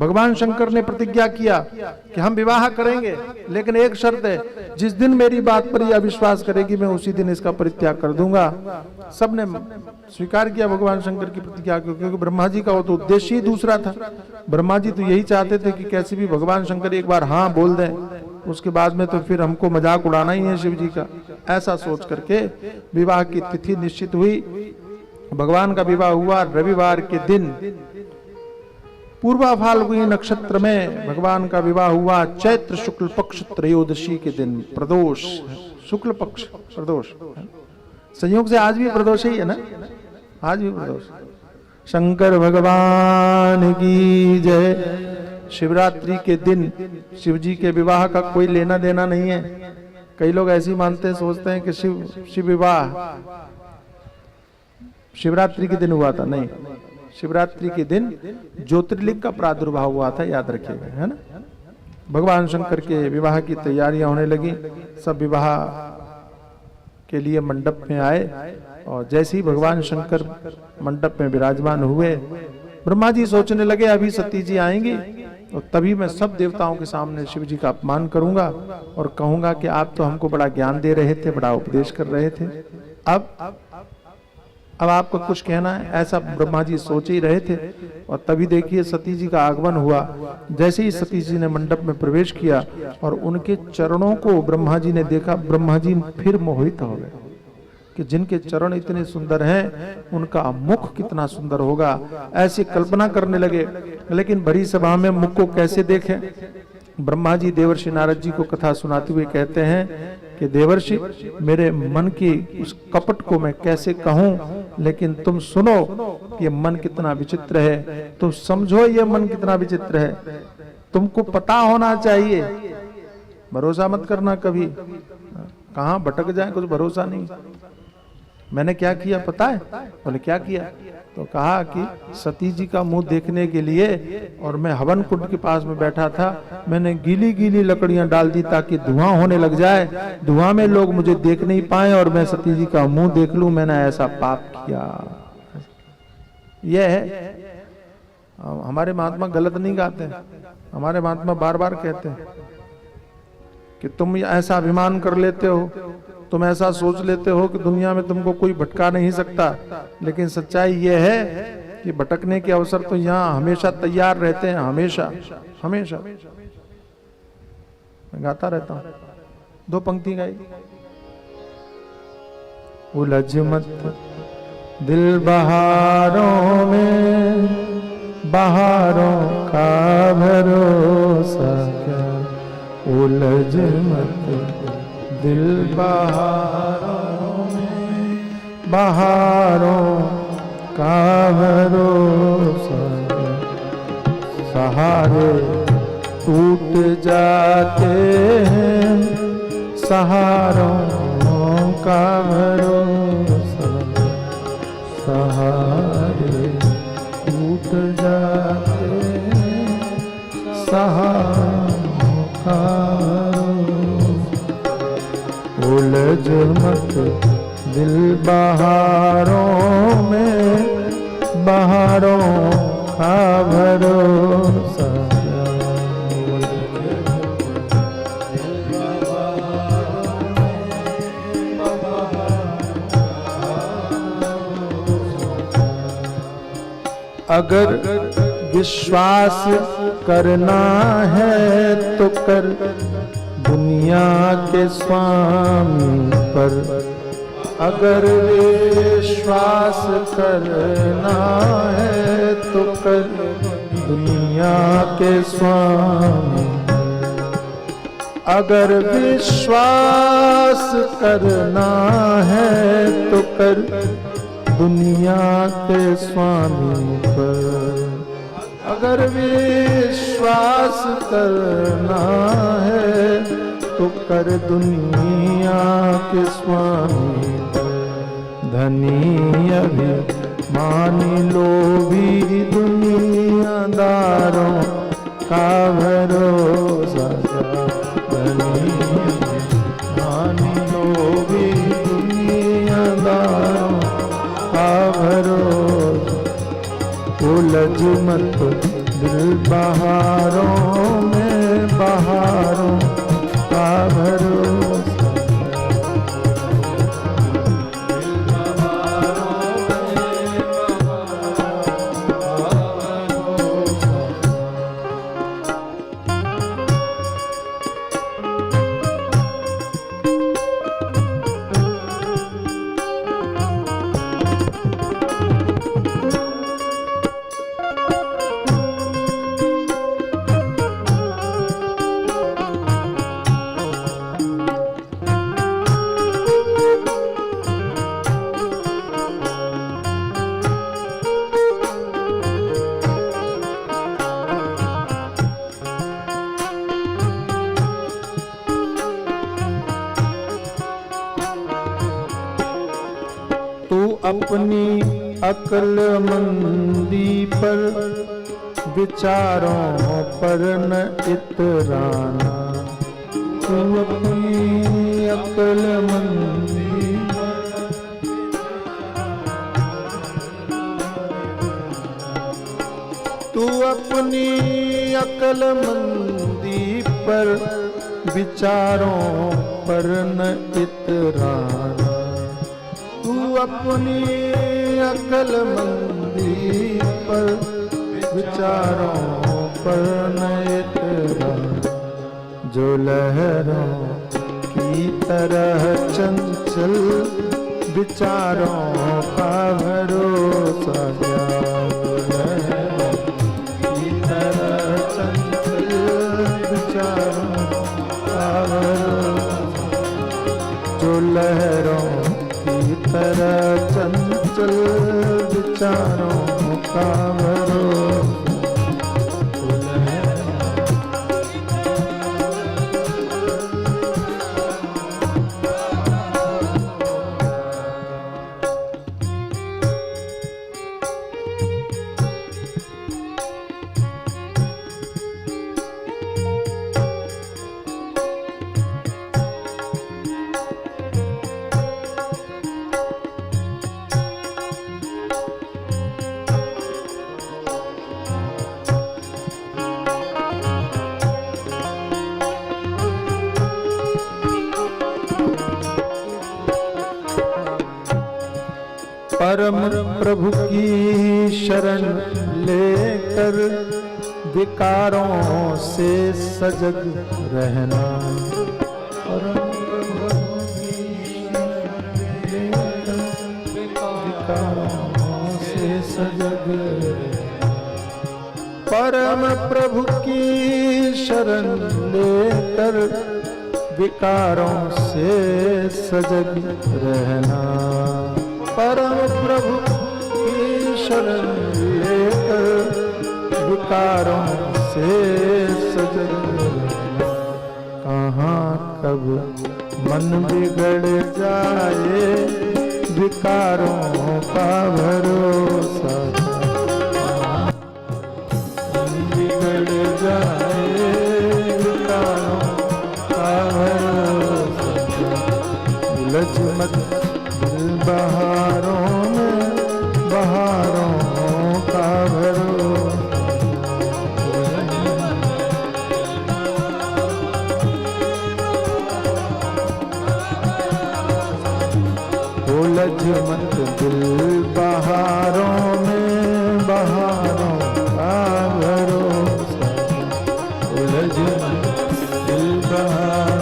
भगवान शंकर ने प्रतिज्ञा किया कि हम विवाह करेंगे, लेकिन एक शर्त है, जिस दिन मेरी बात पर यह अविश्वास करेगी मैं उसी दिन इसका परित्याग कर दूंगा। सबने स्वीकार किया भगवान शंकर की प्रतिज्ञा को, क्योंकि ब्रह्मा जी का वो तो उद्देश्य ही दूसरा था। ब्रह्मा जी तो यही चाहते थे कि कैसे भी भगवान शंकर एक बार हाँ बोल दें, उसके बाद में तो फिर हमको मजाक उड़ाना ही है शिव जी का। ऐसा सोच करके विवाह की तिथि निश्चित हुई। भगवान का विवाह हुआ रविवार के दिन, पूर्वा फाल्गुनी नक्षत्र में भगवान का विवाह हुआ। चैत्र शुक्ल पक्ष त्रयोदशी के दिन, प्रदोष, शुक्ल पक्ष प्रदोष, संयोग से आज भी प्रदोष ही है ना, आज भी प्रदोष। शंकर भगवान की जय। शिवरात्रि के दिन शिव जी के विवाह का कोई लेना देना नहीं है। कई लोग ऐसी मानते हैं, सोचते हैं कि शिव विवाह शिवरात्रि के दिन हुआ था। नहीं, शिवरात्रि के दिन ज्योतिर्लिंग का प्रादुर्भाव हुआ था, याद रखिएगा, है ना। भगवान शंकर के विवाह की तैयारियां होने लगी। सब विवाह के लिए मंडप में आए, और जैसे ही भगवान शंकर मंडप में विराजमान हुए, ब्रह्मा जी सोचने लगे अभी सती जी आएंगी और तभी मैं सब देवताओं के सामने शिव जी का अपमान करूंगा और कहूंगा कि आप तो हमको बड़ा ज्ञान दे रहे थे, बड़ा उपदेश कर रहे थे, अब आपको कुछ कहना है, ऐसा ब्रह्मा जी सोच ही रहे थे। और तभी देखिए सती जी का आगमन हुआ। जैसे ही सती जी ने मंडप में प्रवेश किया और उनके चरणों को ब्रह्मा जी ने देखा, ब्रह्मा जी फिर मोहित हो गए कि जिनके चरण इतने सुंदर हैं उनका मुख कितना सुंदर होगा, ऐसी कल्पना करने लगे। लेकिन भरी सभा में मुख को कैसे देखें। ब्रह्मा जी देवर्षि नारद जी को कथा सुनाते हुए कहते हैं कि देवर्षि, मेरे मन की उस कपट को मैं कैसे कहूं, लेकिन तुम सुनो कि मन कितना विचित्र है, तुम समझो ये मन कितना विचित्र है, तुमको पता होना चाहिए। भरोसा मत करना कभी, कहां भटक जाए कुछ भरोसा नहीं। मैंने क्या किया पता है? बोले क्या किया? तो कहा कि सती जी का मुंह देखने के लिए, और मैं हवन कुंड के पास में बैठा था, मैंने गीली गीली लकड़ियां डाल दी ताकि धुआं होने लग जाए, धुआं में लोग मुझे देख नहीं पाए और मैं सती जी का मुंह देख लूं, मैंने ऐसा पाप किया। यह है, हमारे महात्मा गलत नहीं गाते, हमारे महात्मा बार बार कहते हैं कि तुम ऐसा अभिमान कर लेते हो, तुम ऐसा सोच लेते हो कि दुनिया में तुमको कोई भटका नहीं सकता, लेकिन सच्चाई यह है कि भटकने के अवसर तो यहाँ हमेशा तैयार रहते हैं, हमेशा हमेशा। मैं गाता रहता हूँ, 2 पंक्ति गाई। उलझ मत दिल बहारों में, बहारों का भरोसा क्या, उलझ मत दिल बहारों में, बहारों का भरोसा, सहारे टूट जाते हैं, सहारों का भरोसा, सहारे टूट जाते हैं, सहारों का उलझ मत दिल बहारों में, बहारों का भरोसा, अगर विश्वास करना है तो कर दुनिया के स्वामी पर, अगर विश्वास करना है तो कर दुनिया के स्वामी, अगर विश्वास करना है तो कर दुनिया के स्वामी पर, अगर विश्वास करना है तो कर दुनिया के स्वामी पर, धनी अभिमानी लोभी दुनियादारों का भरोसा, धनी अभिमानी लोभी दुनियादारों का भरोसा, उलझ मत दिल बहारों में बहारों का भरोसा। अपनी अक्लमंदी पर विचारों पर न इतराना। तू अपनी अक्लमंदी तू अपनी अक्लमंदी पर विचारों पर न इतराना। तू अपनी अक्लमंदी पर विचारों पर न इतराना। जो लहरों की तरह चंचल विचारों का भरोसा जाओ। लहरों की तरह चंचल विचारों का भरोसा। जो लहरों की तरह चंचल विचारों का भरोसा। परम प्रभु की शरण लेकर विकारों से सजग रहना। परम प्रभु की शरण लेकर विकारों से सजग रहना। परम प्रभु की शरण लेकर विकारों से सजग रहना। परम प्रभु की शरण लेकर विकारों से सजग रहना। कहाँ कब मन बिगड़ जाए विकारों का भरोसा। मन बिगड़ जाए विकारों का भरोसा। उलझ मत बहारों में बहारों का भरोसा। उलझ मत दिल बहारों में बहारों का भरोसा। उलझ मत दिल बहारों